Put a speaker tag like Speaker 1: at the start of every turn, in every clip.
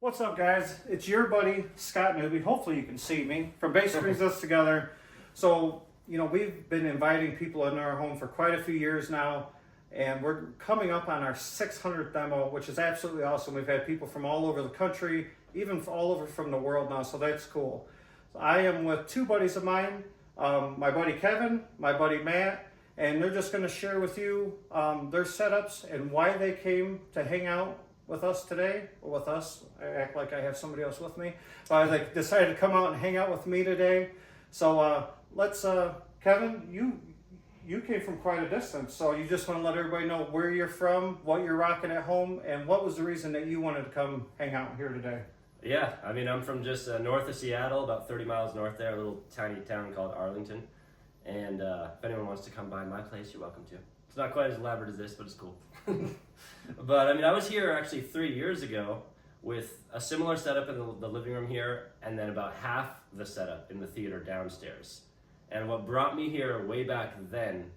Speaker 1: What's up, guys? It's your buddy Scott Newby. Hopefully you can see me. From Base Brings Us Together. So, we've been inviting people into our home for quite a few years now, and we're coming up on our 600th demo, which is absolutely awesome. We've had people from all over the country, even all over from the world now, so that's cool. So I am with two buddies of mine, my buddy Kevin, my buddy Matt, and they're just going to share with you their setups and why they came to hang out with us today, or with us. I act like I have somebody else with me. But they decided to come out and hang out with me today. So let's, Kevin, you came from quite a distance, so you just want to let everybody know where you're from, what you're rocking at home, and what was the reason that you wanted to come hang out here today?
Speaker 2: Yeah, I'm from just north of Seattle, about 30 miles north there, a little tiny town called Arlington. And if anyone wants to come by my place, you're welcome to. It's not quite as elaborate as this, but it's cool. But I was here actually 3 years ago with a similar setup in the living room here, and then about half the setup in the theater downstairs. And what brought me here way back then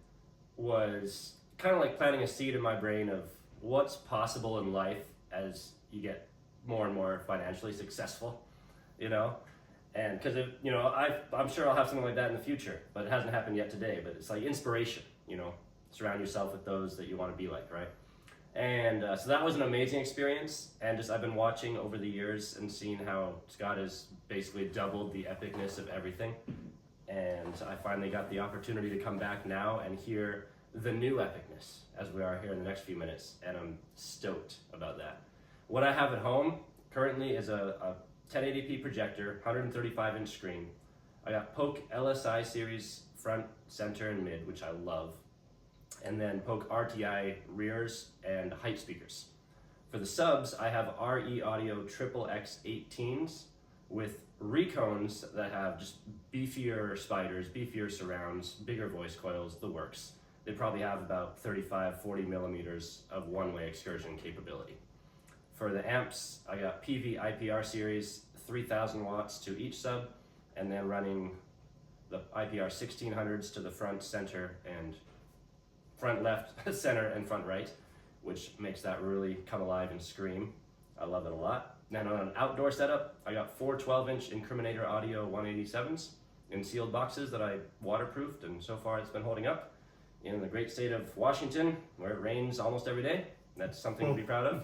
Speaker 2: was kind of like planting a seed in my brain of what's possible in life as you get more and more financially successful, And because I'm sure I'll have something like that in the future, but it hasn't happened yet today. But it's like inspiration, surround yourself with those that you want to be like, right? And so that was an amazing experience, and I've been watching over the years and seeing how Scott has basically doubled the epicness of everything. And I finally got the opportunity to come back now and hear the new epicness as we are here in the next few minutes, and I'm stoked about that. What I have at home currently is a 1080p projector, 135-inch screen. I got Polk LSI series front, center, and mid, which I love. And then Polk RTI rears and height speakers. For the subs, I have RE Audio Triple X 18s with recones that have just beefier spiders, beefier surrounds, bigger voice coils, the works. They probably have about 35, 40 millimeters of one-way excursion capability. For the amps, I got PV IPR series, 3,000 watts to each sub, and then running the IPR 1600s to the front, center, and front left, center, and front right, which makes that really come alive and scream. I love it a lot. Then on an outdoor setup, I got four 12-inch Incriminator Audio 187s in sealed boxes that I waterproofed, and so far it's been holding up. In the great state of Washington, where it rains almost every day, that's something to be proud of.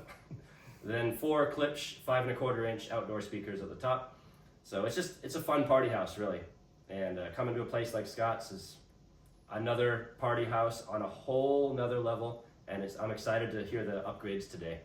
Speaker 2: Then four Klipsch 5¼ inch outdoor speakers at the top. So it's a fun party house, really. And coming to a place like Scott's is another party house on a whole nother level, and I'm excited to hear the upgrades today.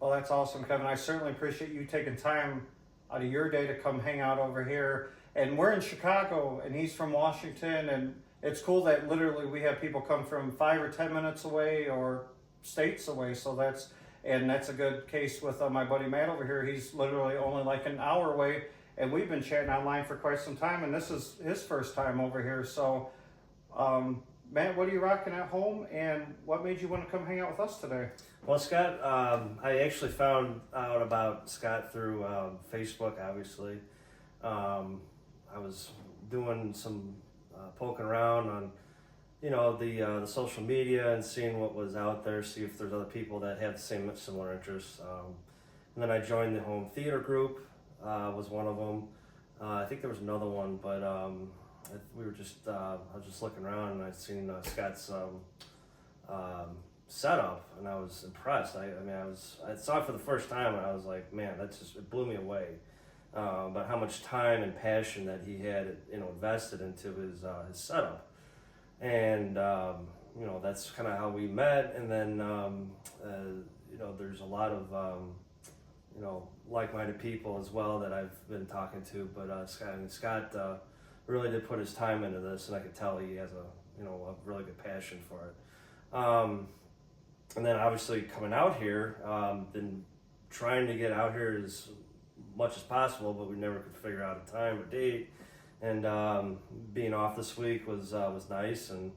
Speaker 1: Well, that's awesome, Kevin. I certainly appreciate you taking time out of your day to come hang out over here. And we're in Chicago, and he's from Washington, and it's cool that literally we have people come from 5 or 10 minutes away or states away. So that's a good case with my buddy Matt over here. He's literally only like an hour away, and we've been chatting online for quite some time, and this is his first time over here. So Matt, what are you rocking at home, and what made you want to come hang out with us today?
Speaker 3: Well, Scott, I actually found out about Scott through Facebook, obviously. I was doing some poking around on, the social media and seeing what was out there, see if there's other people that have the similar interests. And then I joined the home theater group, was one of them. I think there was another one, but I was just looking around and I seen Scott's setup, and I was impressed. I saw it for the first time, and I was like, man, it blew me away. But how much time and passion that he had, invested into his setup, and that's kind of how we met. And then there's a lot of like-minded people as well that I've been talking to. But Scott really did put his time into this, and I could tell he has a really good passion for it. And then obviously coming out here, been trying to get out here as much as possible, but we never could figure out a time or date. And being off this week was nice, and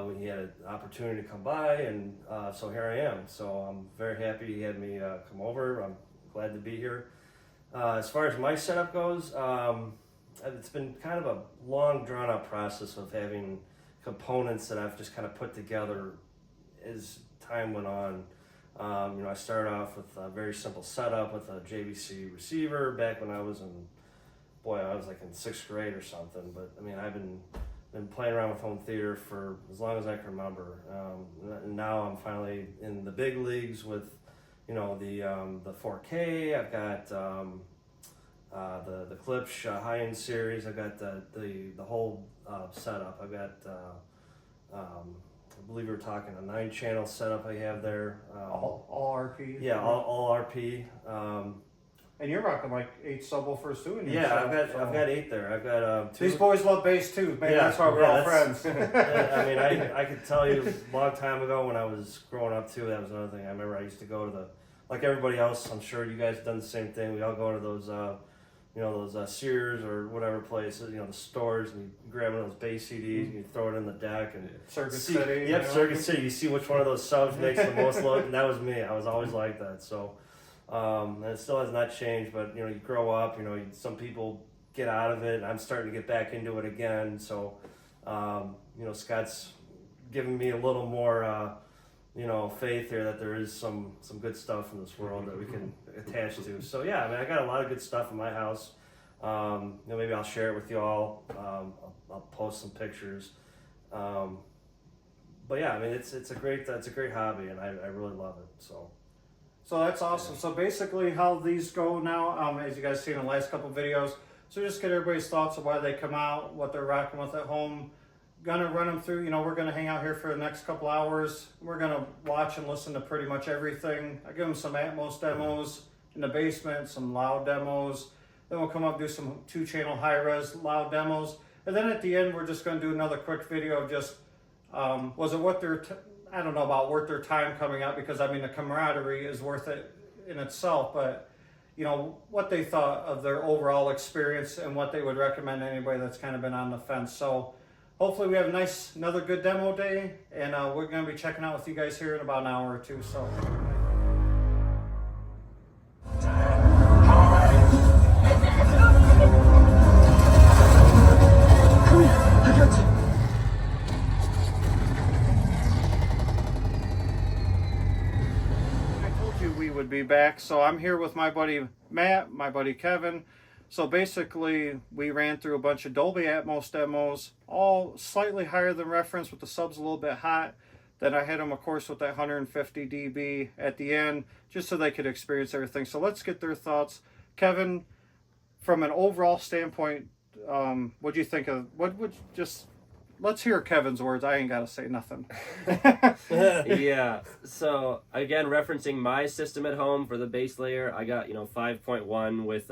Speaker 3: we had an opportunity to come by, and so here I am. So I'm very happy he had me come over. I'm glad to be here. As far as my setup goes, it's been kind of a long, drawn-out process of having components that I've just kind of put together as time went on. I started off with a very simple setup with a JVC receiver back when I was like in 6th grade or something. But I mean, I've been playing around with home theater for as long as I can remember. And now I'm finally in the big leagues with, the 4K. I've got the Klipsch high-end series. I've got the whole setup. I've got I believe we were talking a 9-channel setup I have there.
Speaker 1: All RP.
Speaker 3: Yeah, all RP.
Speaker 1: And you're rocking like 8 subwoofers too. In your
Speaker 3: Yeah,
Speaker 1: setup,
Speaker 3: I've got 8 there. I've got 2.
Speaker 1: These boys love bass too. Maybe
Speaker 3: Yeah,
Speaker 1: that's why we're all friends.
Speaker 3: I mean, I could tell you a long time ago when I was growing up too. That was another thing. I remember I used to go to like everybody else. I'm sure you guys have done the same thing. We all go to those Sears or whatever places, the stores, and you grab one of those bass CDs and you throw it in the deck and
Speaker 1: Circuit City.
Speaker 3: Yep, Circuit City. You see which one of those subs makes the most load, and that was me. I was always like that. So, and it still has not changed. But you grow up. Some people get out of it. And I'm starting to get back into it again. So, Scott's giving me a little more. Faith here that there is some good stuff in this world that we can attach to. So yeah, I mean, I got a lot of good stuff in my house. Maybe I'll share it with you all. I'll post some pictures. But yeah, I mean, it's a great hobby, and I really love it.
Speaker 1: So that's awesome. So basically, how these go now, as you guys seen in the last couple videos. So just get everybody's thoughts of why they come out, what they're rocking with at home. Gonna run them through. We're gonna hang out here for the next couple hours. We're gonna watch and listen to pretty much everything. I give them some Atmos demos in the basement, some loud demos. Then we'll come up and do some 2-channel high-res loud demos. And then at the end, we're just gonna do another quick video of just, was it worth their, I don't know about worth their time coming out, because I mean, the camaraderie is worth it in itself, but what they thought of their overall experience and what they would recommend to anybody that's kind of been on the fence. So hopefully we have another good demo day, and we're going to be checking out with you guys here in about an hour or two. So. I told you we would be back, so I'm here with my buddy Matt, my buddy Kevin. So basically, we ran through a bunch of Dolby Atmos demos, all slightly higher than reference with the subs a little bit hot. Then I hit them, of course, with that 150 dB at the end, just so they could experience everything. So let's get their thoughts. Kevin, from an overall standpoint, what do you think of, let's hear Kevin's words. I ain't got to say nothing.
Speaker 2: Yeah, so again, referencing my system at home for the base layer, I got, 5.1 with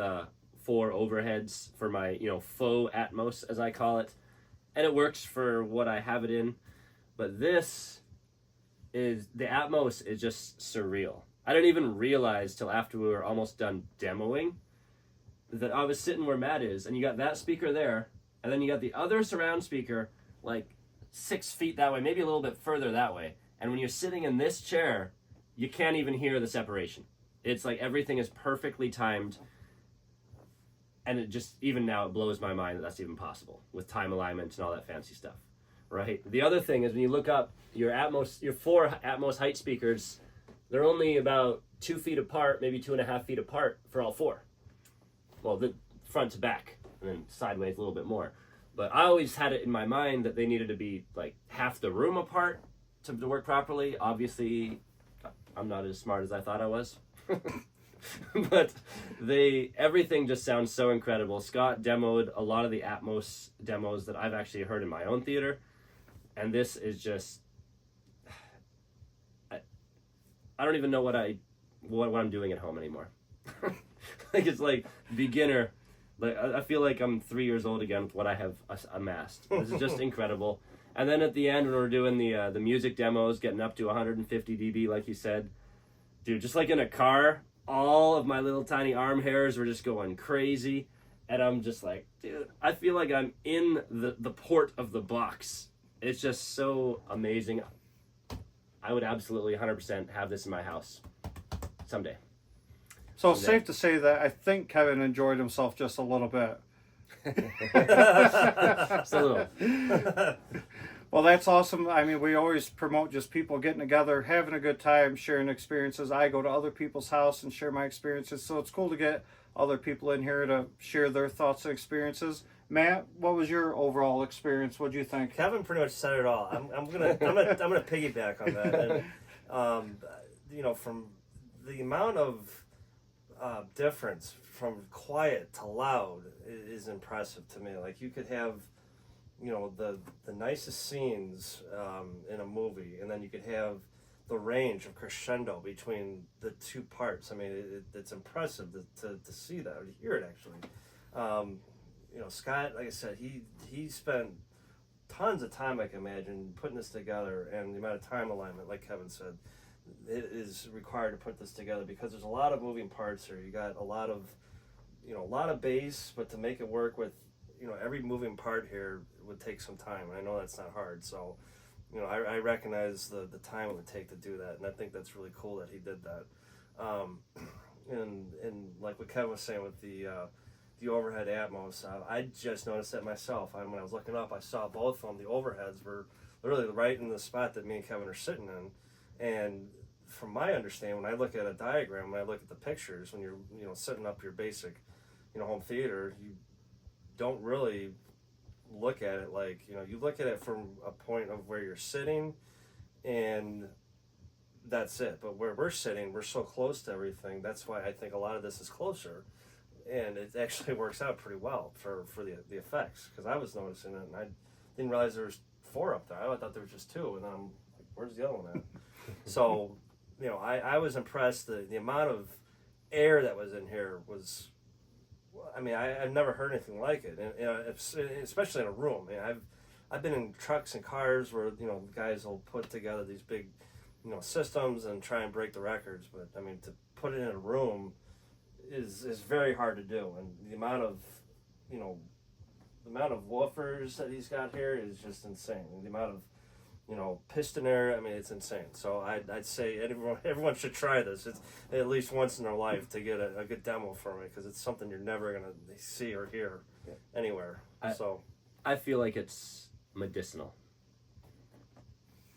Speaker 2: 4 overheads for my, faux Atmos, as I call it. And it works for what I have it in. But the Atmos is just surreal. I didn't even realize till after we were almost done demoing that I was sitting where Matt is, and you got that speaker there, and then you got the other surround speaker like 6 feet that way, maybe a little bit further that way. And when you're sitting in this chair, you can't even hear the separation. It's like everything is perfectly timed. And it just, even now, it blows my mind that that's even possible with time alignment and all that fancy stuff, right? The other thing is when you look up your 4 Atmos height speakers, they're only about 2 feet apart, maybe 2.5 feet apart for all 4. Well, the front to back, and then sideways a little bit more. But I always had it in my mind that they needed to be like half the room apart to work properly. Obviously, I'm not as smart as I thought I was. But everything just sounds so incredible. Scott demoed a lot of the Atmos demos that I've actually heard in my own theater, and this is just I don't even know what I'm doing at home anymore. Like, it's like beginner. Like, I feel like I'm 3 years old again with what I have amassed. This is just incredible. And then at the end, when we're doing the music demos, getting up to 150 dB, like you said, dude, just like in a car, all of my little tiny arm hairs were just going crazy. And I'm just like, dude, I feel like I'm in the port of the box. It's just so amazing. I would absolutely 100% have this in my house someday.
Speaker 1: So it's safe to say that I think Kevin enjoyed himself just a little bit.
Speaker 2: Just a little.
Speaker 1: Well, that's awesome. I mean, we always promote just people getting together, having a good time, sharing experiences. I go to other people's house and share my experiences, so it's cool to get other people in here to share their thoughts and experiences. Matt, what was your overall experience? What do you think?
Speaker 3: Kevin pretty much said it all. I'm gonna piggyback on that. And, you know, from the amount of difference from quiet to loud is impressive to me. Like, you could have, you know, the nicest scenes in a movie, and then you could have the range of crescendo between the two parts. I mean, it's impressive to see that, or to hear it actually. You know, Scott, like I said, he spent tons of time, I can imagine, putting this together, and the amount of time alignment, like Kevin said, it is required to put this together, because there's a lot of moving parts here. You got a lot of bass, but to make it work with, you know, every moving part here would take some time. I know that's not hard, so, you know, I recognize the time it would take to do that, and I think that's really cool that he did that. And like what Kevin was saying with the overhead Atmos, I just noticed that myself. When I was looking up, I saw both of them. The overheads were literally right in the spot that me and Kevin are sitting in. And from my understanding, when I look at a diagram, when I look at the pictures, when you're, you know, setting up your basic, you know, home theater, you don't really look at it like, you know, you look at it from a point of where you're sitting, and that's it. But where we're sitting, we're so close to everything. That's why I think a lot of this is closer. And it actually works out pretty well for the effects, because I was noticing it, and I didn't realize there was 4 up there. I thought there was just 2, and then I'm like, where's the other one at? So, you know, I was impressed. The amount of air that was in here was, I mean, I've never heard anything like it, and, you know, especially in a room. I mean, I've been in trucks and cars where, you know, guys will put together these big, you know, systems and try and break the records, but I mean, to put it in a room is very hard to do, and the amount of woofers that he's got here is just insane. And the amount of, you know, piston air, I mean, it's insane. So I'd say everyone should try this. It's at least once in their life to get a good demo from it, because it's something you're never gonna see or hear anywhere.
Speaker 2: I feel like it's medicinal.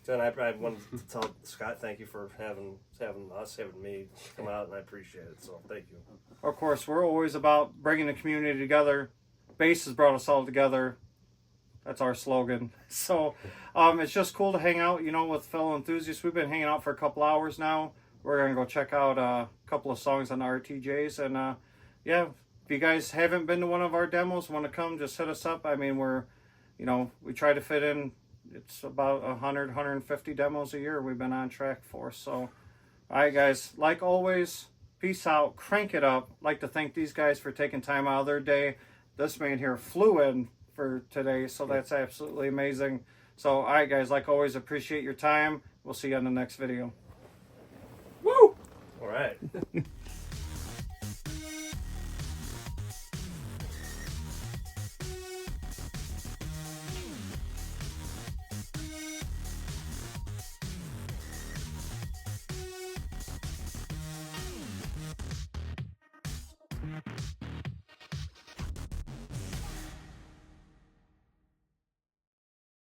Speaker 3: And I wanted to tell Scott, thank you for having me come out, and I appreciate it. So thank you.
Speaker 1: Of course, we're always about bringing the community together. Bass has brought us all together. That's our slogan. So it's just cool to hang out, you know, with fellow enthusiasts. We've been hanging out for a couple hours now. We're going to go check out a couple of songs on RTJs. And yeah, if you guys haven't been to one of our demos, want to come, just hit us up. I mean, we try to fit in. It's about 150 demos a year we've been on track for. So, all right, guys, like always, peace out, crank it up. Like to thank these guys for taking time out of their day. This man here flew in for today, so that's absolutely amazing. So, all right, guys, like always, appreciate your time. We'll see you on the next video.
Speaker 3: Woo! All right.